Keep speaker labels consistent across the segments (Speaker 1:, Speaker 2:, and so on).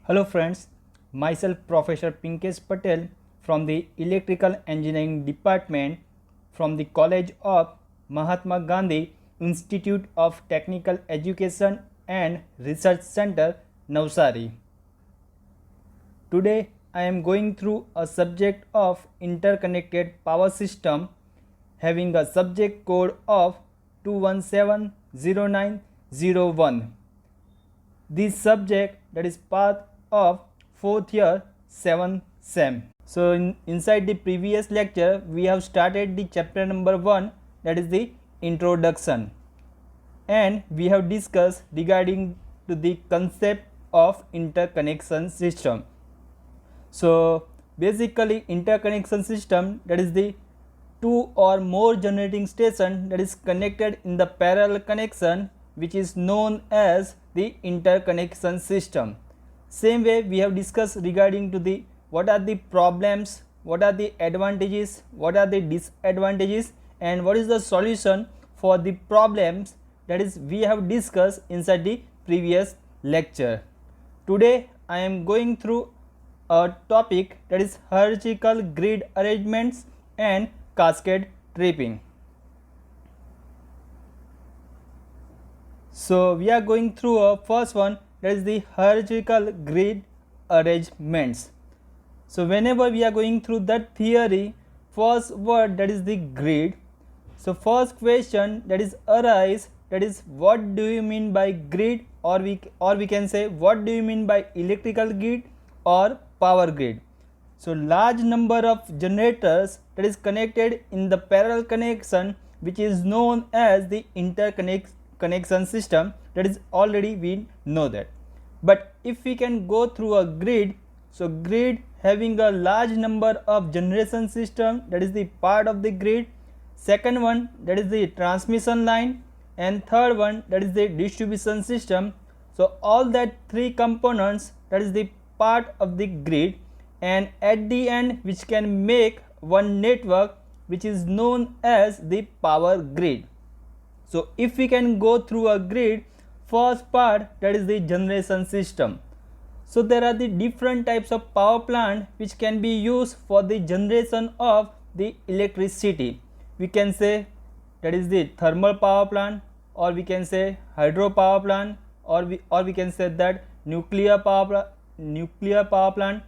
Speaker 1: Hello friends, myself Professor Pinkesh Patel from the Electrical Engineering Department from the College of Mahatma Gandhi Institute of Technical Education and Research Center, Navsari. Today I am going through a subject of interconnected power system having a subject code of 2170901. This subject that is part of 4th year 7th SEM. So inside the previous lecture we have started the chapter number 1, that is the introduction, and we have discussed regarding to the concept of interconnection system. So basically interconnection system, that is the two or more generating station that is connected in the parallel connection, which is known as the interconnection system. Same way we have discussed regarding to the what are the problems, what are the advantages, what are the disadvantages, and what is the solution for the problems that is we have discussed inside the previous lecture. Today I am going through a topic that is hierarchical grid arrangements and cascade tripping. So we are going through a first one, that is the hierarchical grid arrangements. So whenever we are going through that theory, first word that is the grid. So first question that is arise, that is what do you mean by grid, or we can say what do you mean by electrical grid or power grid. So large number of generators that is connected in the parallel connection, which is known as the interconnection system, that is already we know that. But if we can go through a grid, so grid having a large number of generation system, that is the part of the grid. Second one, that is the transmission line, and third one, that is the distribution system. So all that three components, that is the part of the grid, and at the end which can make one network, which is known as the power grid. So if we can go through a grid, first part that is the generation system. So there are the different types of power plant which can be used for the generation of the electricity. We can say that is the thermal power plant, or we can say hydro power plant, or we can say that nuclear power plant,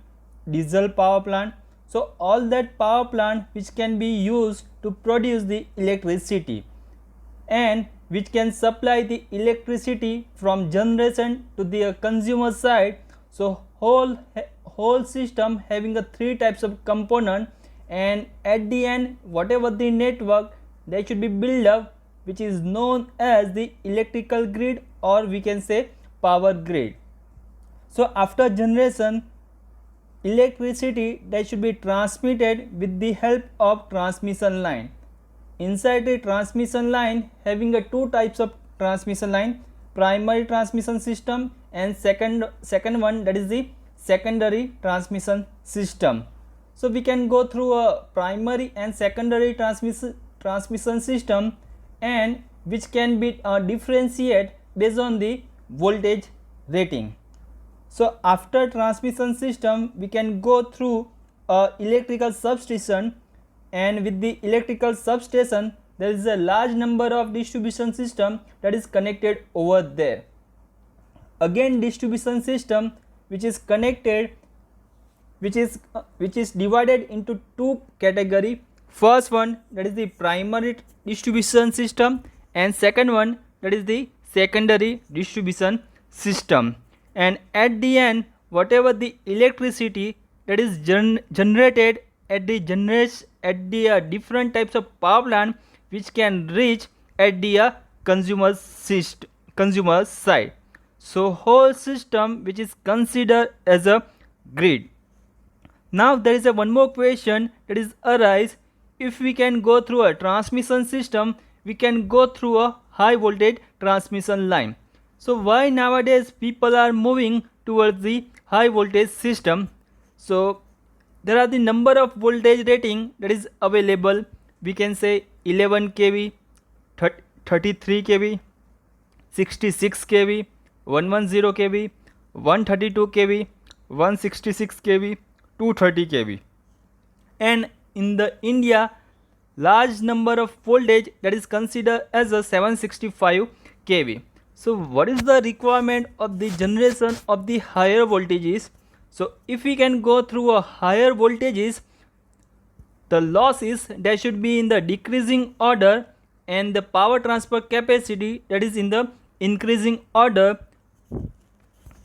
Speaker 1: diesel power plant. So all that power plant which can be used to produce the electricity and which can supply the electricity from generation to the consumer side. So whole system having a three types of component, and at the end whatever the network they should be built up, which is known as the electrical grid, or we can say power grid. So after generation, electricity that should be transmitted with the help of transmission line. Inside the transmission line having a two types of transmission line, primary transmission system and second one, that is the secondary transmission system. So we can go through a primary and secondary transmission system, and which can be differentiate based on the voltage rating. So after transmission system we can go through a electrical substation, and with the electrical substation there is a large number of distribution system that is connected over there. Again distribution system which is connected, which is divided into two category. First one, that is the primary distribution system, and second one, that is the secondary distribution system. And at the end whatever the electricity that is generated at the different types of power plant, which can reach at the consumer side. So whole system which is considered as a grid. Now there is a one more question that is arise, if we can go through a transmission system, we can go through a high voltage transmission line. So why nowadays people are moving towards the high voltage system? So there are the number of voltage rating that is available. We can say 11 kV, 33 kV, 66 kV, 110 kV, 132 kV, 166 kV, 230 kV. And in the India, large number of voltage that is considered as a 765 kV. So what is the requirement of the generation of the higher voltages? So if we can go through a higher voltages, the losses that should be in the decreasing order, and the power transfer capacity that is in the increasing order,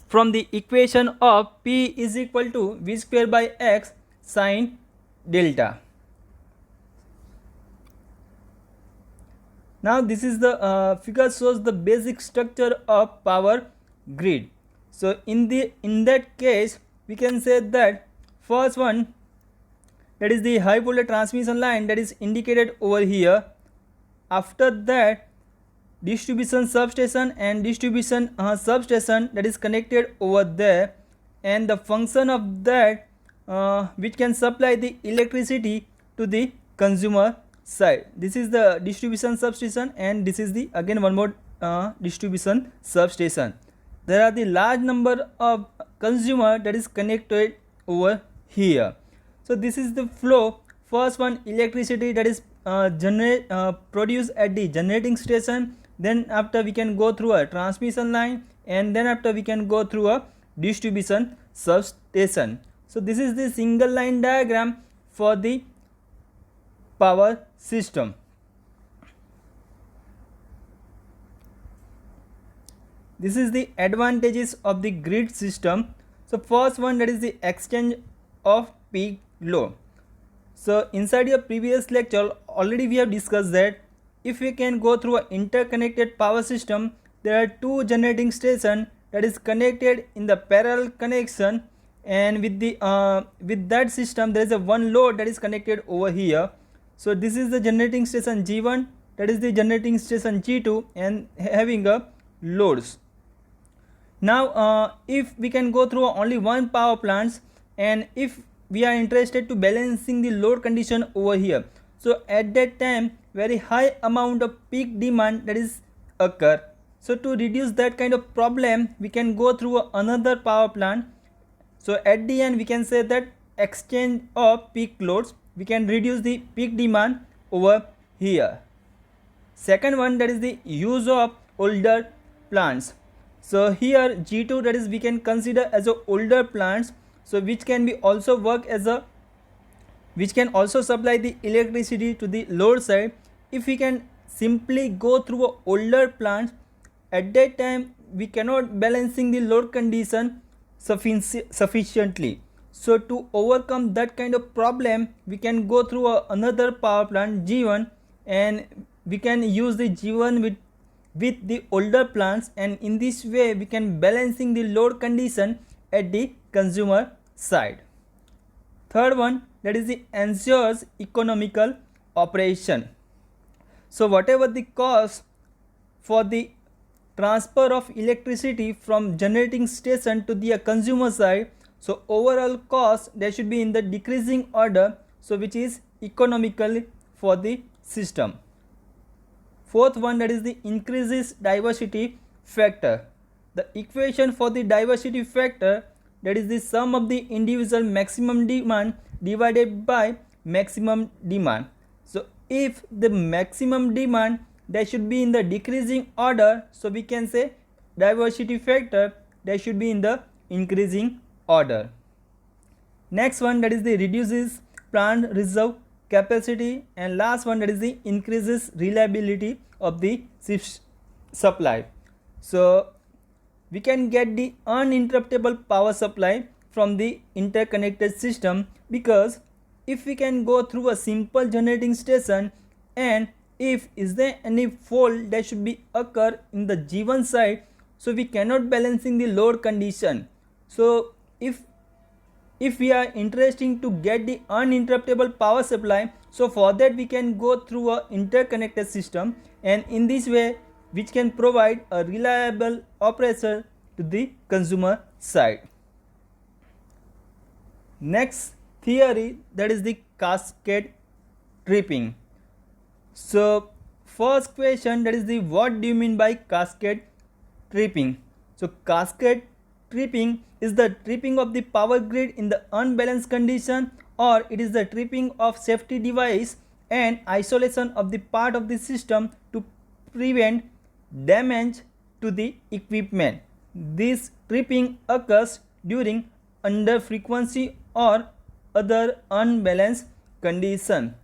Speaker 1: from the equation of P is equal to V square by X sin delta. Now this is the figure shows the basic structure of power grid. So in that case we can say that first one, that is the high voltage transmission line, that is indicated over here. After that, distribution substation and distribution substation, that is connected over there, and the function of that which can supply the electricity to the consumer side. This is the distribution substation, and this is the again one more distribution substation. There are the large number of consumer that is connected over here. So this is the flow. First one, electricity that is produced at the generating station, then after we can go through a transmission line, and then after we can go through a distribution substation. So this is the single line diagram for the power system. This is the advantages of the grid system. So first one, that is the exchange of peak load. So inside your previous lecture already we have discussed that if we can go through an interconnected power system, there are two generating stations that is connected in the parallel connection, and with that system there is a one load that is connected over here. So this is the generating station G1, that is the generating station G2, and having a loads. Now if we can go through only one power plants, and if we are interested to balancing the load condition over here, so at that time very high amount of peak demand that is occur. So to reduce that kind of problem, we can go through another power plant. So at the end we can say that exchange of peak loads, we can reduce the peak demand over here. Second one, that is the use of older plants. So here G2, that is we can consider as a older plants, so which can be also work as a, which can also supply the electricity to the load side. If we can simply go through a older plants, at that time we cannot balancing the load condition sufficiently. So to overcome that kind of problem, we can go through another power plant G1, and we can use the G1 with the older plants, and in this way we can balancing the load condition at the consumer side. Third one, that is the ensures economical operation. So whatever the cost for the transfer of electricity from generating station to the consumer side, so overall cost there should be in the decreasing order, so which is economical for the system. Fourth one, that is the increases diversity factor. The equation for the diversity factor, that is the sum of the individual maximum demand divided by maximum demand. So if the maximum demand that should be in the decreasing order, so we can say diversity factor that should be in the increasing order. Next one, that is the reduces plant reserve capacity, and last one, that is the increases reliability of the supply. So we can get the uninterruptible power supply from the interconnected system, because if we can go through a simple generating station, and if is there any fault that should be occur in the G1 side, so we cannot balancing the load condition. So if we are interested to get the uninterruptible power supply, so for that we can go through a interconnected system, and in this way which can provide a reliable operation to the consumer side. Next theory, that is the cascade tripping. So first question, that is the what do you mean by cascade tripping? So cascade tripping is the tripping of the power grid in the unbalanced condition, or it is the tripping of safety device and isolation of the part of the system to prevent damage to the equipment. This tripping occurs during under frequency or other unbalanced condition.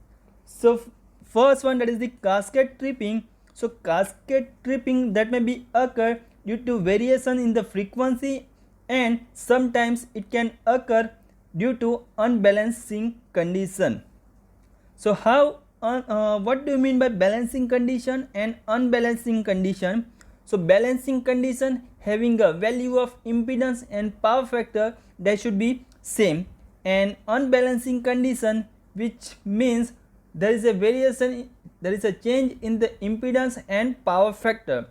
Speaker 1: So first one, that is the cascade tripping. So cascade tripping that may be occur due to variation in the frequency, and sometimes it can occur due to unbalancing condition. So what do you mean by balancing condition and unbalancing condition? So balancing condition having a value of impedance and power factor that should be same, and unbalancing condition, which means there is a variation, there is a change in the impedance and power factor.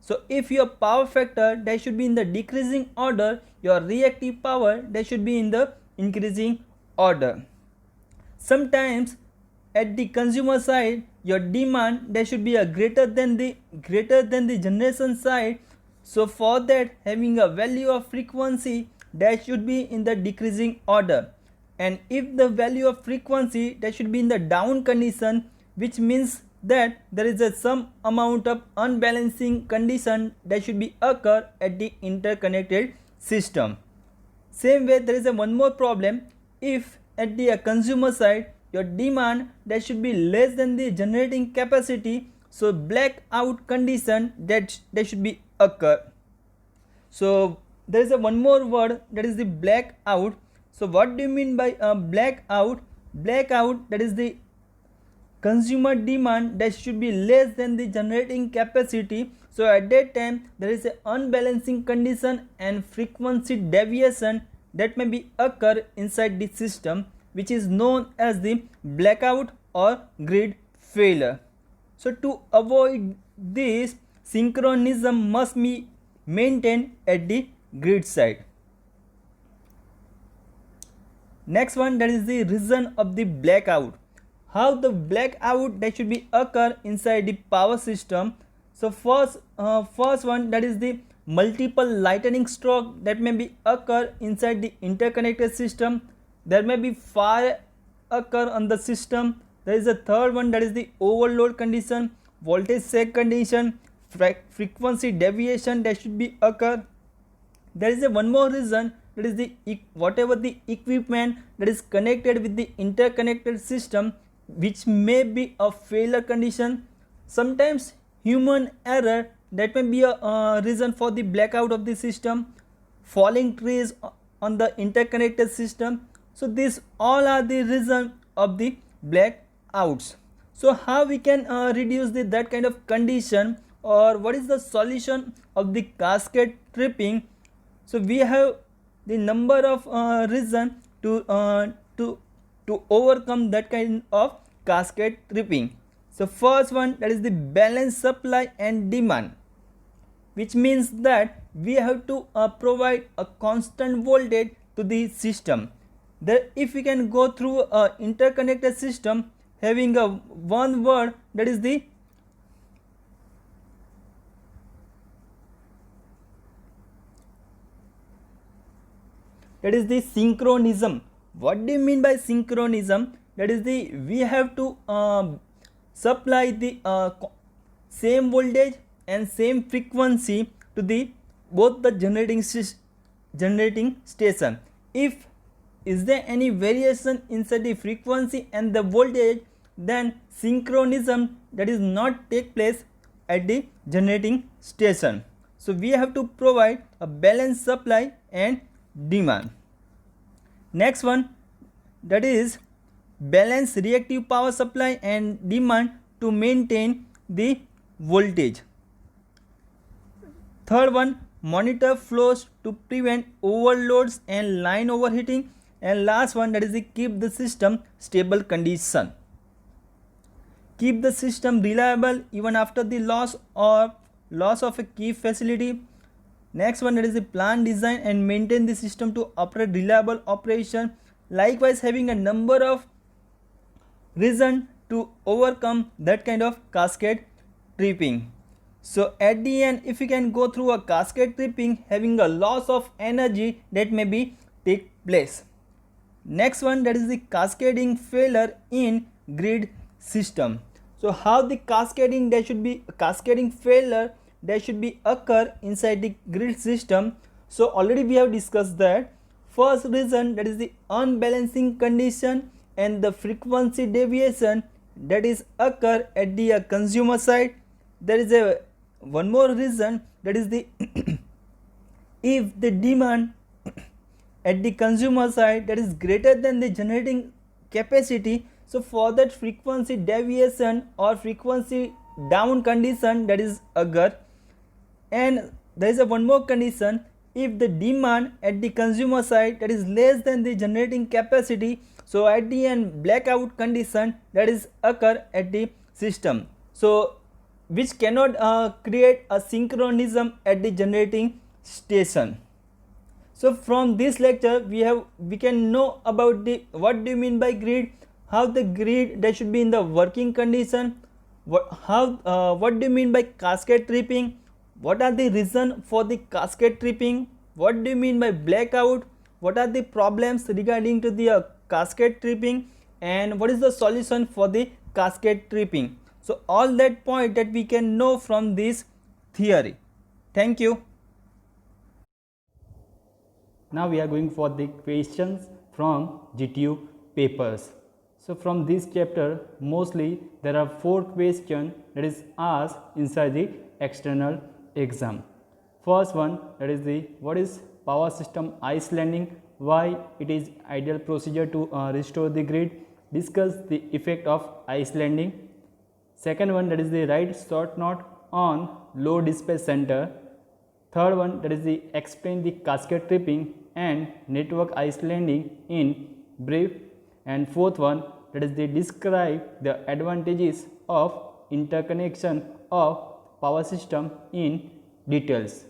Speaker 1: So if your power factor that should be in the decreasing order, your reactive power that should be in the increasing order. Sometimes at the consumer side, your demand that should be a greater than the generation side. So for that, having a value of frequency that should be in the decreasing order, and if the value of frequency that should be in the down condition, which means that there is some amount of unbalancing condition that should be occur at the interconnected system. Same way, there is one more problem. If at the consumer side your demand that should be less than the generating capacity, so blackout condition that should be occur. So there is one more word, that is the blackout. So what do you mean by blackout? Blackout, that is the consumer demand that should be less than the generating capacity. So at that time there is an unbalancing condition and frequency deviation that may be occur inside the system, which is known as the blackout or grid failure. So to avoid this, synchronism must be maintained at the grid side. Next one, that is the reason of the blackout. How the blackout that should be occur inside the power system. So first one, that is the multiple lightning stroke that may be occur inside the interconnected system. There may be fire occur on the system. There is a third one, that is the overload condition, voltage sag condition, frequency deviation that should be occur. There is one more reason, that is the whatever the equipment that is connected with the interconnected system, which may be a failure condition. Sometimes human error that may be a reason for the blackout of the system, falling trees on the interconnected system. So these all are the reason of the blackouts. So how we can reduce that kind of condition, or what is the solution of the cascade tripping? So we have the number of reason to overcome that kind of cascade tripping. So first one, that is the balanced supply and demand, which means that we have to provide a constant voltage to the system. That if we can go through a interconnected system having a one word, that is the synchronism. What do you mean by synchronism? That is the we have to supply the same voltage and same frequency to the both the generating station. If is there any variation inside the frequency and the voltage, then synchronism that is not take place at the generating station. So we have to provide a balanced supply and demand. Next one, that is balance reactive power supply and demand to maintain the voltage. Third one, monitor flows to prevent overloads and line overheating. And last one, that is the keep the system stable condition. Keep the system reliable even after the loss of a key facility. Next one, that is the plan, design and maintain the system to operate reliable operation. Likewise, having a number of reason to overcome that kind of cascade tripping. So at the end, if you can go through a cascade tripping, having a loss of energy that may be take place. Next one, that is the cascading failure in grid system. So how the cascading failure that should be occur inside the grid system. So already we have discussed that. First reason, that is the unbalancing condition and the frequency deviation that is occur at the consumer side. There is a one more reason, that is the if the demand at the consumer side that is greater than the generating capacity, so for that frequency deviation or frequency down condition that is occur. And there is a one more condition, if the demand at the consumer side that is less than the generating capacity, so at the end blackout condition that is occur at the system, so which cannot create a synchronism at the generating station. So from this lecture we can know about the what do you mean by grid, how the grid that should be in the working condition, what do you mean by cascade tripping, what are the reason for the cascade tripping, what do you mean by blackout, what are the problems regarding to the cascade tripping, and what is the solution for the cascade tripping. So all that point that we can know from this theory. Thank you. Now we are going for the questions from GTU papers. So from this chapter mostly there are 4 questions that is asked inside the external exam. First one, that is the what is power system islanding, why it is ideal procedure to restore the grid, discuss the effect of islanding. Second one, that is the write short note on low dispatch center. Third one, that is the explain the cascade tripping and network islanding in brief. And fourth one, that is the describe the advantages of interconnection of power system in details.